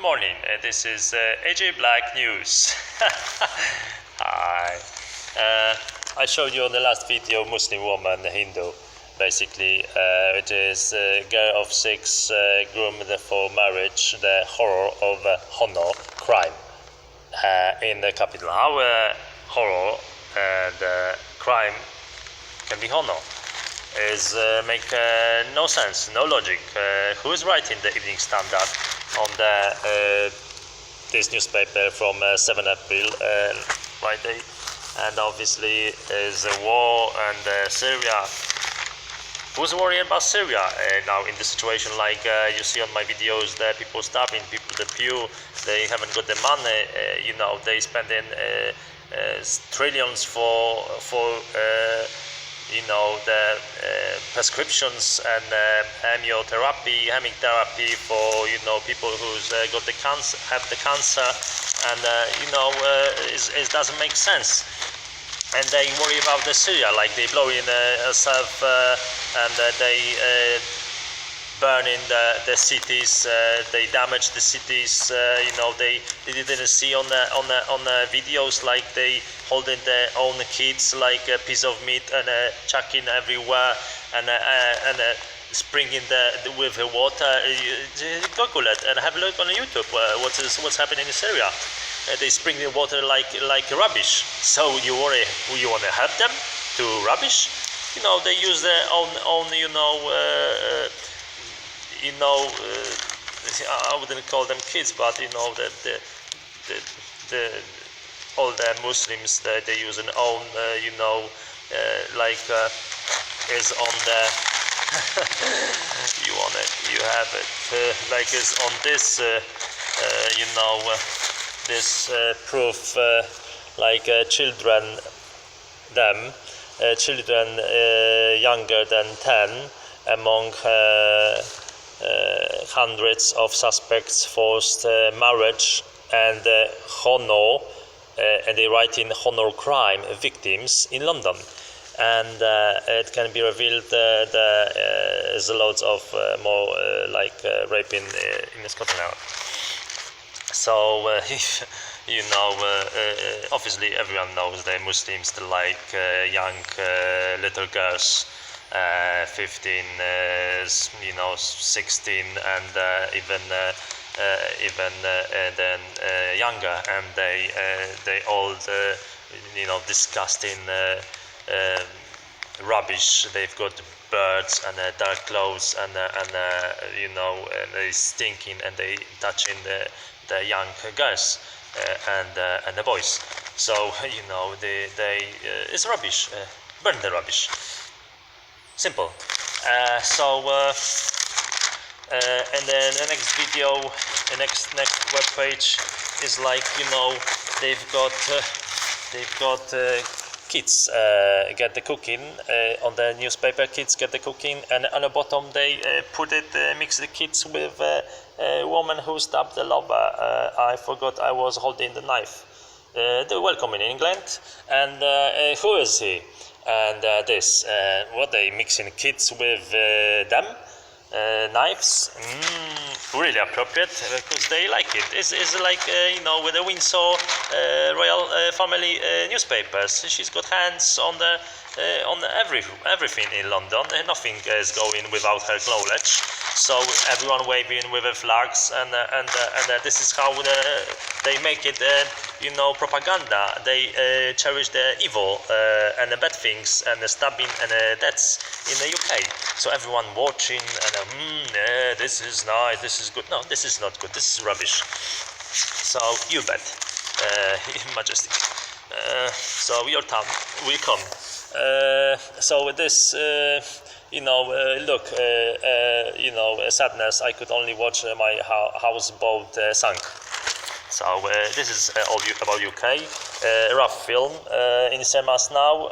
morning. This is AJ Black News. Hi. I showed you on the last video Muslim woman, Hindu. Basically, it is a girl of 6 groomed for marriage, the horror of honor crime in the capital. How horror and crime can be honor is make no sense, no logic. Who is writing the Evening Standard on the this newspaper from 7 April Friday, and obviously is a war and Syria. Who's worrying about Syria now in the situation like you see on my videos? The people starving, people the pew, they haven't got the money. They spending trillions for the prescriptions and chemotherapy for people who's got the cancer, have the cancer, and it doesn't make sense. And they worry about the Syria, like they blow in herself and they burning the cities, they damage the cities. They didn't see on the videos like they holding their own kids like a piece of meat and chucking everywhere and springing with the water. Google it and have a look on YouTube. What's happening in Syria? They spring the water like rubbish. So you worry, you want to help them to rubbish? They use their own I wouldn't call them kids, but all the Muslims they use an own is on the you have it like is on this this proof like children younger than 10 among hundreds of suspects forced marriage and honor, and they write in honor crime victims in London. And it can be revealed there's loads of more raping in Scotland. So obviously everyone knows that Muslims like young little girls, 15, 16, and even then younger, and they all disgusting rubbish. They've got birds and dark clothes and they stinking, and they touching the young girls and the boys. So they it's rubbish. Burn the rubbish. Simple. And then the next video, the next web page is like they've got kids get the cooking on the newspaper. Kids get the cooking, and on the bottom they mix the kids with a woman who stabbed the lover. I forgot I was holding the knife. They're welcome in England, and who is he? And what they mixing kids with them knives? Really appropriate because they like it. It's like with the Windsor royal family newspapers. She's got hands on everything in London. Nothing is going without her knowledge. So everyone waving with the flags, and this is how they make it. Propaganda. They cherish the evil and the bad things and the stabbing and the deaths in the UK. So everyone watching and this is nice, this is good. No, this is not good. This is rubbish. So you bet, Majestic. So your time will come. So with this, look, sadness. I could only watch my houseboat sunk. So this is all about UK. Rough film in cinemas now,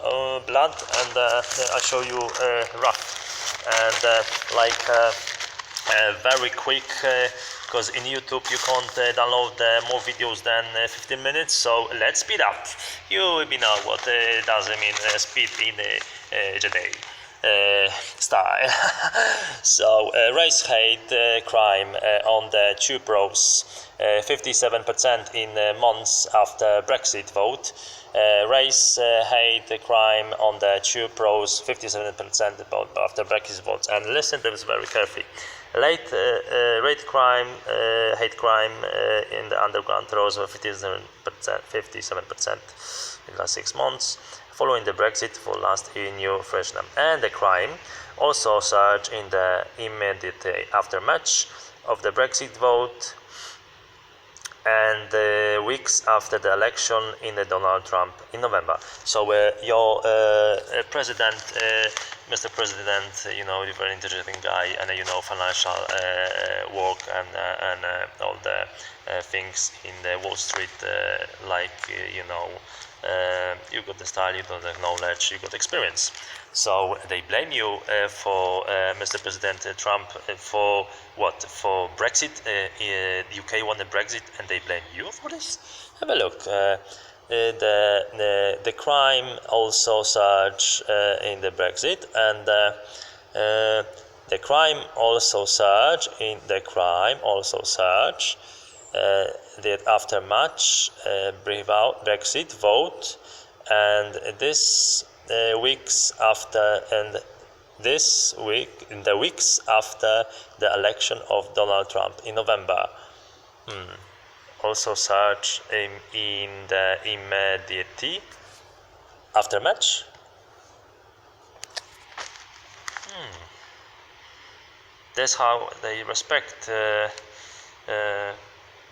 blood, and I show you rough and very quick because in YouTube you can't download more videos than 15 minutes. So let's speed up. You will know what does it mean speed in a day. style. So race hate crime on the tube roads, 57% in months after Brexit vote. Race hate crime on the tube rose 57% after Brexit votes. And listen to this very carefully. Hate crime in the underground rose 57% in the last 6 months, following the Brexit for last EU referendum. And the crime also surged in the immediate aftermath of the Brexit vote and weeks after the election in Donald Trump in November. So your president, Mr. President, you know, you're a very intelligent guy, and you know financial work and all the things in the Wall Street, you know, you got the style, you got the knowledge, you got experience. So they blame you for Mr. President Trump for what? For Brexit. UK won the Brexit, and they blame you for this. Have a look. The crime also surged in the Brexit, and the crime also surged the aftermath Brexit vote, and this weeks after, and this week in the weeks after the election of Donald Trump in November. Also surge in the immediate aftermath. That's how they respect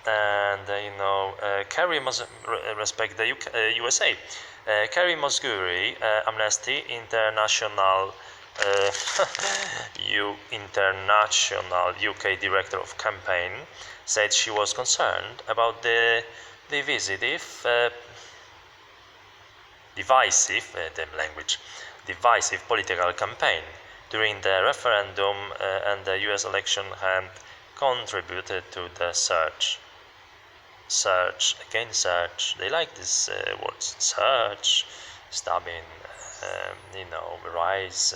and you know, Kerry must respect the USA. Kerry Musguri, Amnesty International International UK Director of Campaign, said she was concerned about the divisive political campaign during the referendum and the US election had contributed to the surge. They like this word, surge, stabbing, you know, race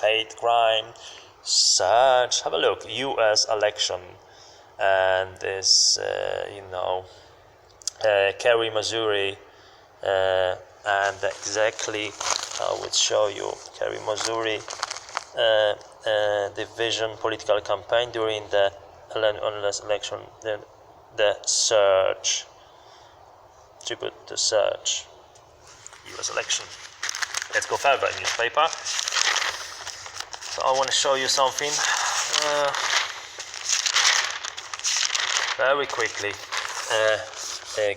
hate crime, surge. Have a look, US election, and this, you know, Kerry, Missouri, and exactly I would show you Kerry, Missouri division political campaign during the election, the surge, tribute to surge, US election. Let's go further in newspaper. So I want to show you something very quickly.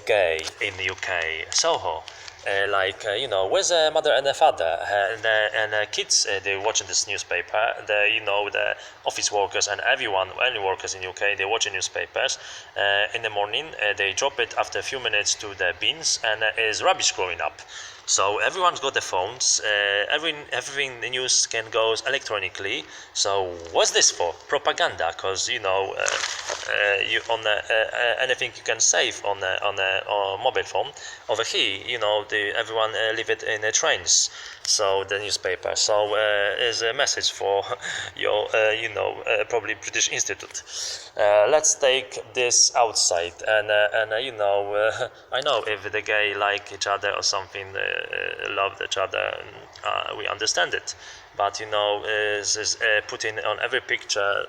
Gay in the UK, Soho. You know, with a mother and a father and kids, they're watching this newspaper. You know, the office workers and everyone, any workers in UK, they watch the newspapers. In the morning, they drop it after a few minutes to the bins, and is rubbish growing up. So everyone's got the phones. Everything the news can go electronically. So what's this for? Propaganda, because you know, you on anything you can save on a mobile phone. Over here, you know, everyone leave it in the trains. So the newspaper. So is a message for your, you know, probably British Institute. Let's take this outside, and you know, I know if the gay like each other or something, love each other, we understand it. But you know, is putting on every picture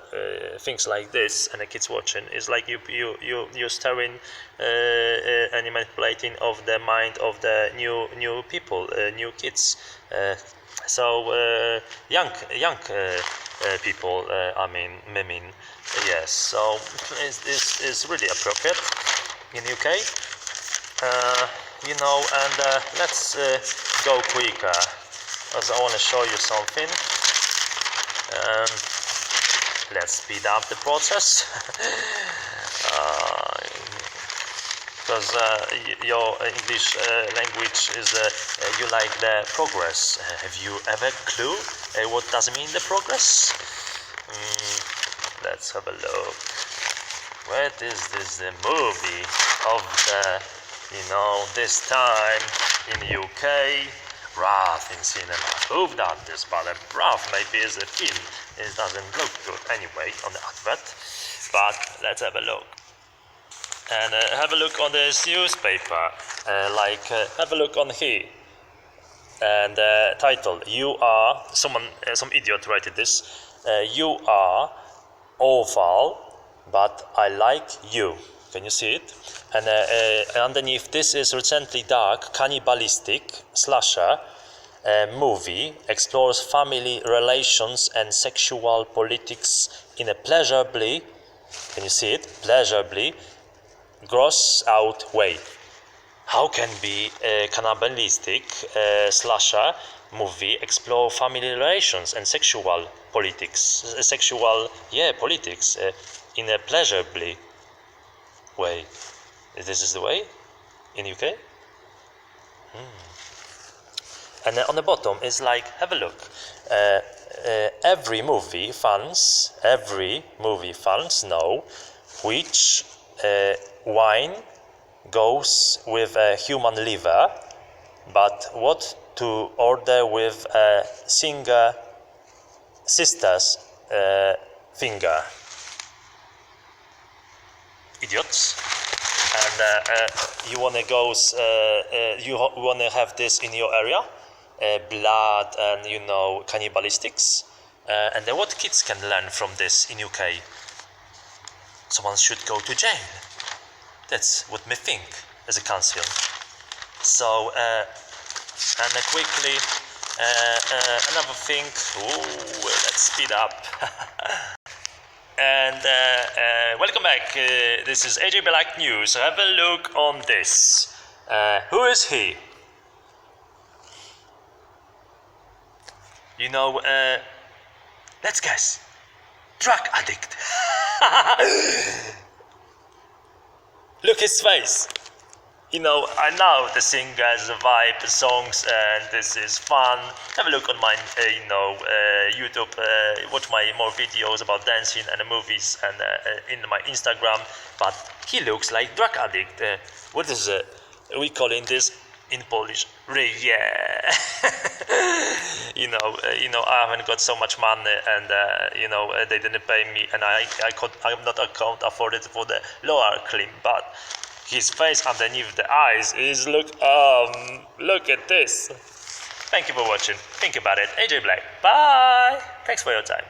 things like this, and the kids watching, is like you're stirring and manipulating of the mind of the new people, new kids. So young people, I mean, yes. So this is really appropriate in UK. You know, and let's go quicker, as I want to show you something. Let's speed up the process. Because your English language is, you like the progress. Have you ever clue what does it mean, the progress? Let's have a look. What is this, the movie of the, you know, this time in UK? Brav in cinema. Who've done this? But Brav maybe is a film. It doesn't look good anyway on the advert. But let's have a look. And have a look on this newspaper. Have a look on here. And title: You are some idiot wrote this. You are awful, but I like you. Can you see it? And underneath this is recently dark cannibalistic slasher movie explores family relations and sexual politics in a pleasurably, can you see it? Pleasurably gross out way. How can be a cannibalistic slasher movie explore family relations and sexual politics? Politics in a pleasurably way. This is the way in UK. And on the bottom is like, have a look. Every movie fans know which wine goes with a human liver, but what to order with a sister's finger. Idiots. And you wanna have this in your area, blood and cannibalistics, and then what kids can learn from this in UK? Someone should go to jail. That's what me think as a council. So quickly another thing. Let's speed up. And welcome back. This is AJ Black News. Have a look on this. Who is he? Let's guess. Drug addict. Look his face. I know the singers, the vibe, the songs, and this is fun. Have a look on my, YouTube. Watch my more videos about dancing and the movies, and in my Instagram. But he looks like drug addict. What is we calling this in Polish? Yeah. I haven't got so much money, and they didn't pay me, and I'm not afford it for the lower clean, but his face underneath the eyes is look at this. Thank you for watching. Think about it. AJ Black. Bye. Thanks for your time.